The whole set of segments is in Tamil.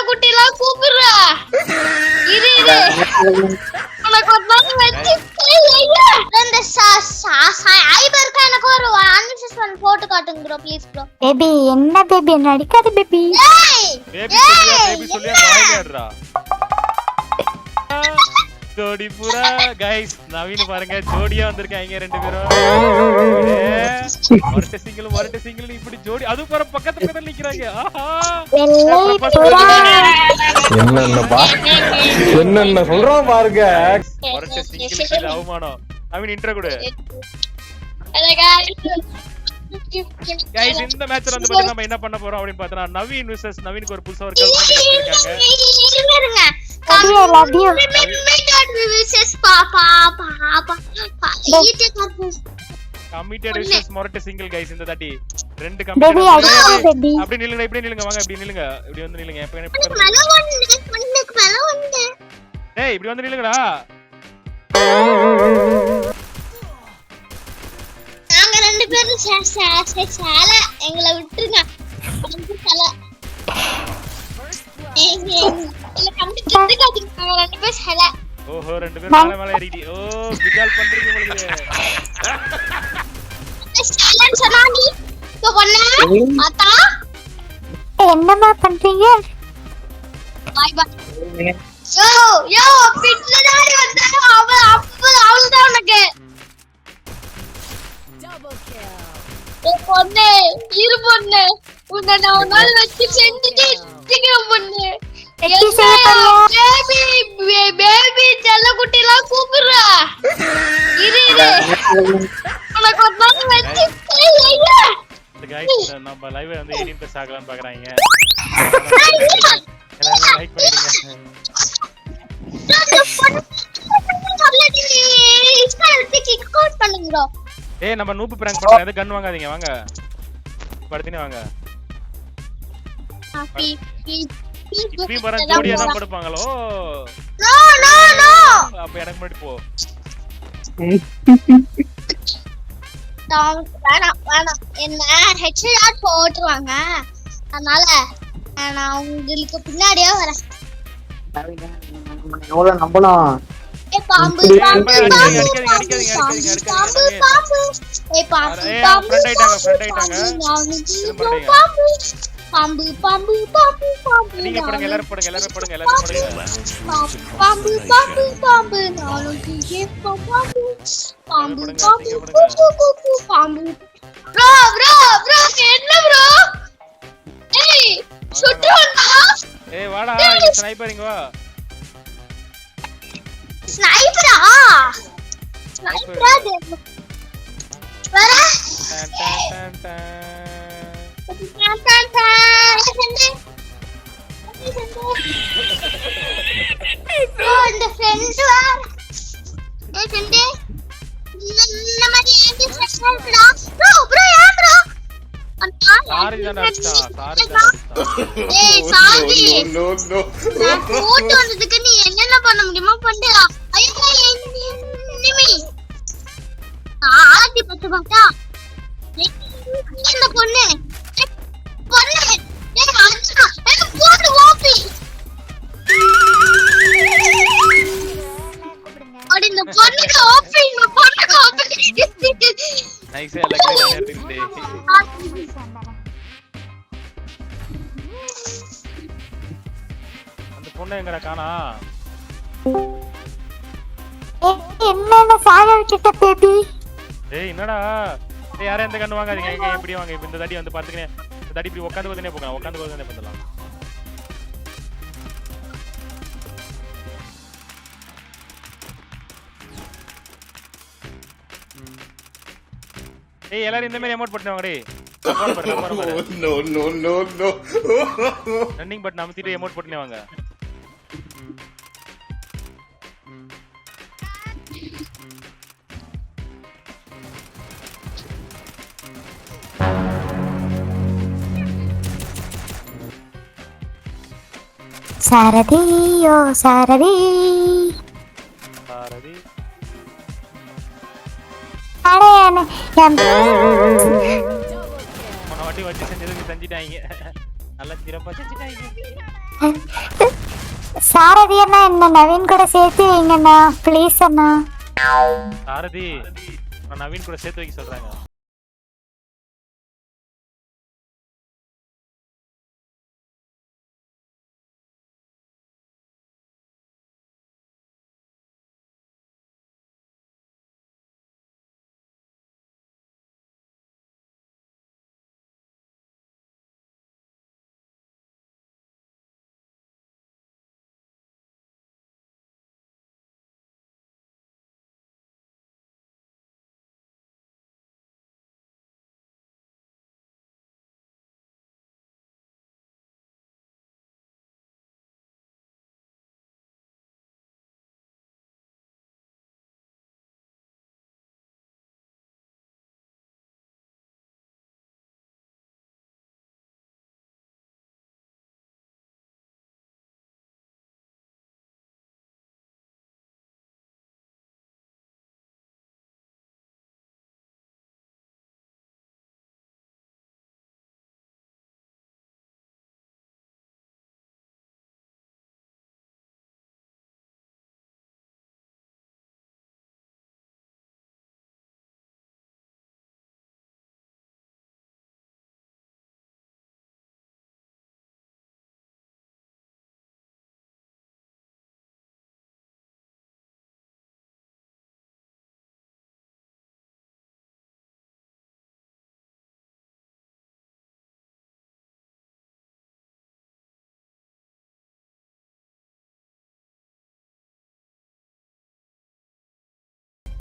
குட்டிலாம் கூப்பிடுறா. இரு உனக்கு ஒரு நாள் வச்சு அந்த ஐபருக்கு எனக்கு ஒரு அன்சஸ்பெண்ட் போட்டு காட்டுங்க ப்ரோ ப்ளீஸ் ப்ரோ. பேபி என்ன பேபி நடிக்காத பேபி. பேபி சொல்லியா வாயில ஆடுறா. ஜோடி புரா गाइस நவீன் பாருங்க ஜோடியா வந்திருக்காங்க ரெண்டு பேரும். ஒரட்ட சிங்கிள் இப்படி ஜோடி அது பாரு பக்கத்துல நிக்கறாங்க. ஆஹா என்னென்ன சொல்றோம் பாருங்க. ஒரட்ட சிங்கிள் அவமானம். நவீன் இன்ட்ரோ கொடு. गाइस இந்த மேட்ச்ல வந்து பாத்தீங்கன்னா நம்ம என்ன பண்ண போறோம் அப்படினு பார்த்தா நவீன் vs நவீனுக்கு ஒரு புதுசா ஒரு கேர்ள் ஃப்ரெண்ட் இருக்காங்க. கமிட்டட் vs மொரட்ட சிங்கிள் गाइस இந்த தாட்டி ரெண்டு கமிட்டட் அப்படி நில்லுங்க இப்படி நில்லுங்க வாங்க இப்படி நில்லுங்க இப்படி வந்து நில்லுங்க டேய் இப்படி வந்து நில்லுங்கடா. நாங்க ரெண்டு பேரும் சேல எங்களை விட்டுருங்க. ஓஹோ ரெண்டு பேரும் மேல மேல ஏறிடி. ஓ பிகால் பண்றீங்க உங்களுக்கு. என்னமா பண்றீங்க? யோ பிட்லடாரி வந்தானே அவள்தான் உனக்கு. பொண்ணு இரு பொண்ணு உன்னை நான் ஒரு நாள் வச்சு செஞ்சுட்டு பொண்ணு. பேபி செல்ல குட்டிலாம் கூப்பிடுறா. இரு உனக்கு ஒரு நாள் வச்சு गाइस நம்ம லைவ் வந்து 18+ ஆகலாம்னு பாக்குறாங்க. எல்லாரும் லைக் பண்ணிடுங்க. ஏய் நம்ம நூப் பிராங்க் பண்றோம். எது கன் வாங்காதீங்க வாங்க. படுத்தினே வாங்க. இப்படி வர ஜோடியா தான் படுப்பாங்களோ. நோ அப்ப எனக்கு முன்னாடி போ. வேணாம் என்ன ஹெட்ஷாட் போட்டுருவாங்க. அதனால நான் உங்களுக்கு பின்னாடியே வரேன். எவ்வளவு நம்பணும். பாம்பு பாம்பு பாம்பு பாம்பு பாம்பு பாம்பு நீங்க போடுங்க எல்லாரும் போடுங்க எல்லாரும் போடுங்க எல்லாரும் போடுங்க. பாம்பு பாம்பு பாம்பு நானும் கீழே பாம்பு பாம்பு பாம்பு பாம்பு. ப்ரோ ப்ரோ ப்ரோ என்ன ப்ரோ? ஏய் சுட்டுறடா. ஏய் வாடா ஸ்னைப்பர் இங்க வா. ஸ்னைப்பரா ஸ்னைப்பரா வர டன் டன் டன் இந்த ஃப்ரெண்ட் வா ஏ ஃப்ரெண்ட் இந்த மாதிரி ஏன் special bro bro bro yeah bro sorry தான் அடிச்சா சாரி தான் அடிச்சா. ஏய் சாரி நோ நோ நான் போட்டு வந்ததுக்கு நீ என்னென்ன பண்ண முடியுமோ பண்ணுடா. ஐயோ நிமி ஆதி பத்து பாத்தா இந்த பொண்ணு பொண்ணு ஏய் அச்சா ஏய் போடு ஓபி அடி இந்த பொண்ணுக்கு ஓபி இந்த பொண்ணுக்கு ஓபி நைஸ் லக்கி நான் எடுத்துட்டே. அந்த பொண்ணு எங்கடா காணா? என்ன சாக விட்டுட்ட பேபி. ஏய் என்னடா ஏய் யாரே எந்த கண்ணு வாங்காதீங்க. எங்க இப்படி வாங்க. இப்ப இந்த தடி வந்து பாத்துக்கனே. இந்த தடி இப்படி உட்கார்ந்து போதனே போங்க. உட்கார்ந்து போதனே பண்ணலாம். ஏய் எல்லாரும் இந்த மாதிரி அமௌண்ட் போட்டு வாங்கடி. No no no no running button அமுத்திட்டு அமௌண்ட் போட்டுனே வாங்க. சாரதி ஓ சாரதி சாரதி அடே போன வாட்டி வச்சு செஞ்சதுக்கு செஞ்சிட்டாங்க. நல்லா சிறப்பா செஞ்சுட்டாங்க. சாரதி அண்ணா என்ன நவீன் கூட சேர்த்து வைங்கண்ணா ப்ளீஸ் அண்ணா. சாரதி நான் நவீன் கூட சேர்த்து வைக்க சொல்றாங்க.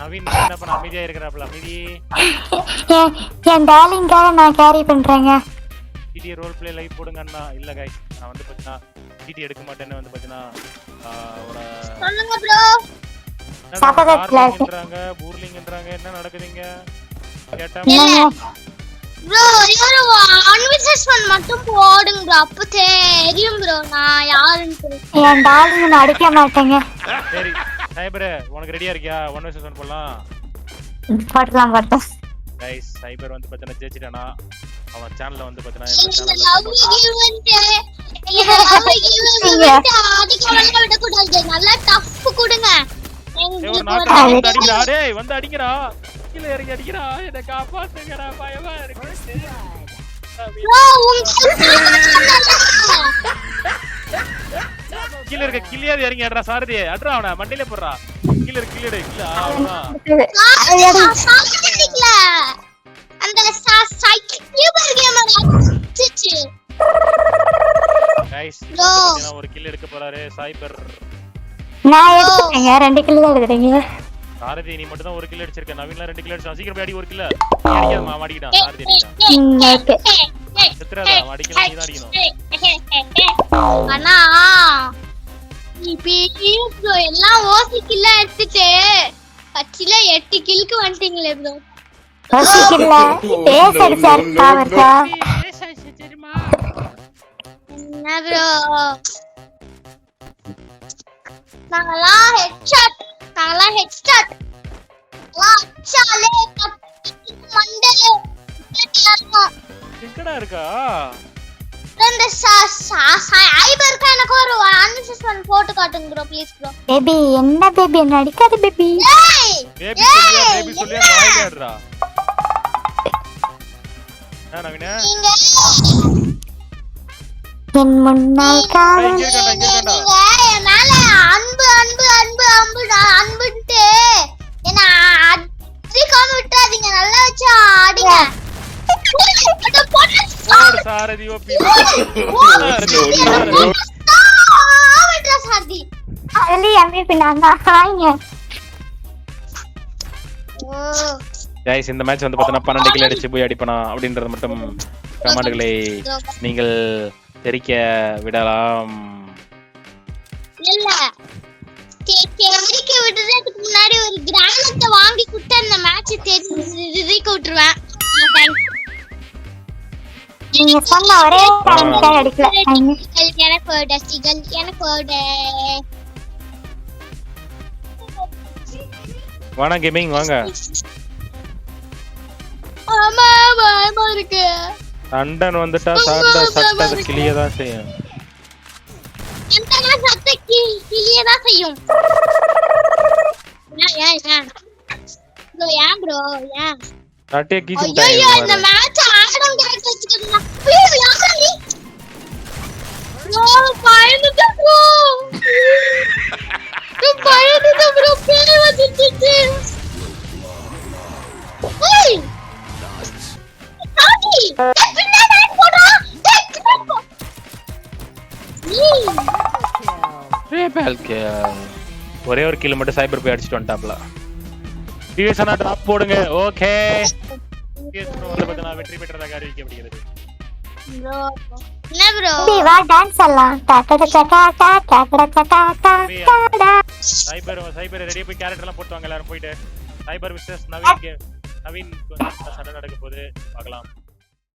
நவீன் என்ன பண்ண அமைதியா இருக்கிறாப்ல? அமைதி. என் டார்லிங்காக நான் கேரி பண்றேங்க. டிடி ரோல் பிளே லைவ் போடுங்க அண்ணா. இல்ல गाइस நான் வந்து பார்த்தா டிடி எடுக்க மாட்டேன்னு வந்து பார்த்தா சொல்லுங்க ப்ரோ. சாப்பதட்லன்றாங்க, பூர்லிங்ன்றாங்க. என்ன நடக்குதுங்க? கேட்டா ப்ரோ யாரோ அன்விசஸ் பண்ண மட்டும் போடுங்க ப்ரோ. அப்ப தெரியும் ப்ரோ நான் யாருன்னு. என் டார்லிங் அடிக்க மாட்டேங்க. சரி சைபர் உனக்கு ரெடியா இருக்கியா? 1 vs 1 போலாம். போடலாம் போடலாம். गाइस சைபர் வந்து பார்த்தா ஜெயிச்சிட்டானா? அவன் சேனல்ல வந்து பார்த்தா நல்லா டஃப் கொடுங்க. வந்து அடிக்கிறா, கீழ இறங்கி அடிக்கிறா. என்ன காப்பாத்துங்கடா, பயமா இருக்கு. கீழ இருக்க கிளியாவது இறங்கி அட்ரா. சாரதி அட்ரா, அவன மண்டையில போடுறா. கீழ இருக்கு கீழ இல்ல அந்த சைக்கிள் கேமரா அடிச்சிச்சு. गाइस ஒரு கில் எடுக்க போறாரு சைபர். நான் எடுத்துட்டேங்க. 2 கில் தான் எடுத்துட்டீங்க. சாரதி நீ மட்டும் தான் ஒரு கில் அடிச்சிருக்க. நவீன்ல 2 கில் அடிச்சான். சீக்கிரம் போய் அடி. ஒரு கில் அடிக்காதமா, மாடிக்கிட்டான். சாரதி அடிச்சான். ஓகே செத்துறடா, மாடிக்கலாம். நீ தான் அடிக்கணும். அண்ணா இப்போ எல்லாம் ஓசி கில்ல எடுத்துட்டு கட்சில 8 கில்க்கு வந்துட்டீங்களே ப்ரோ. ஓசி கில்ல பேஸ் அடிச்சார் பாவர்க்கா. என்ன ப்ரோ நாங்கலாம் ஹெட்ஷாட் அச்சாலே மண்டல எங்கடா இருக்கா? இந்த சைபருக்கு எனக்கு ஒரு அன்விசஸ் பண்ண போட்டு காட்டுங்க ப்ரோ ப்ளீஸ் ப்ரோ. பேபி என்ன பேபி என்ன அடிக்காத பேபி. பேபி சொல்லியா வாய்டா. நான் நவீனா என் முன்னால் காவல் மேல அன்பு அன்புன்ட்டு என்ன அடிக்காம விட்டுறாதீங்க. நல்லா வச்சு அடிங்க. சாரதி ஓபி சாரதி அதுல எம்விபி நான் தான். ஹாய்ங்க गाइस இந்த மேட்ச் வந்து பார்த்தா 12 கில் அடிச்சு போய் அடிப்பனா அப்படின்றது மட்டும் கமெண்ட்களை நீங்கள் தெரிக்க விடலாம். இல்ல தெரிக்க விடுறதுக்கு முன்னாடி ஒரு கிரானத்தை வாங்கி கொடுத்து அந்த மேட்ச் தெரிக்க விட்டுருவேன். நீங்க சொன்ன ஒரே காரணத்துக்காக அடிக்கல. எனக்கு டஸ்டிகள் எனக்கு வாணா கேமிங் வாங்க. ஆமா பயமா இருக்கு. அண்டன் வந்துட்டா சாப்பிட்ட சட்டை கிளியதான் செய்யும். எந்தனா சட்டை கிளியதான் செய்யும். ஏன் ப்ரோ ஏன் ப்ரோ ஏன் சட்டையை கீச்சு ஐயோ இந்த மேட்ச் ஆடம் கேட்க வச்சிருக்கா. ப்ளீஸ் யாரா நீ? ப்ரோ பயந்துட்டேன் ப்ரோ. பயந்துட்டேன் ப்ரோ பேய் வந்துச்சு. ஏய் சாதி பின்னாடி போடா. ஒரே ஒரு கிலோ மட்டும் சைபர் போய் அடிச்சுட்டு வந்துட்டாப்ல. டியூஷனா டிராப் போடுங்க. ஓகே வந்து பார்த்தா வெற்றி பெற்றதாக அறிவிக்கப்படுகிறது. ப்ரோ என்ன ப்ரோ தம்பி வா டான்ஸ் ஆடலாம். டாடா டாடா டாடா டாடா டாடா. சைபர் ரெடியா போய் கேரக்டர் எல்லாம் போட்டு வாங்க எல்லாரும் போயிட்டு. சைபர் விசஸ் நவீன் கேம். நவீன் சண்டை நடக்க போகுது பார்க்கலாம்.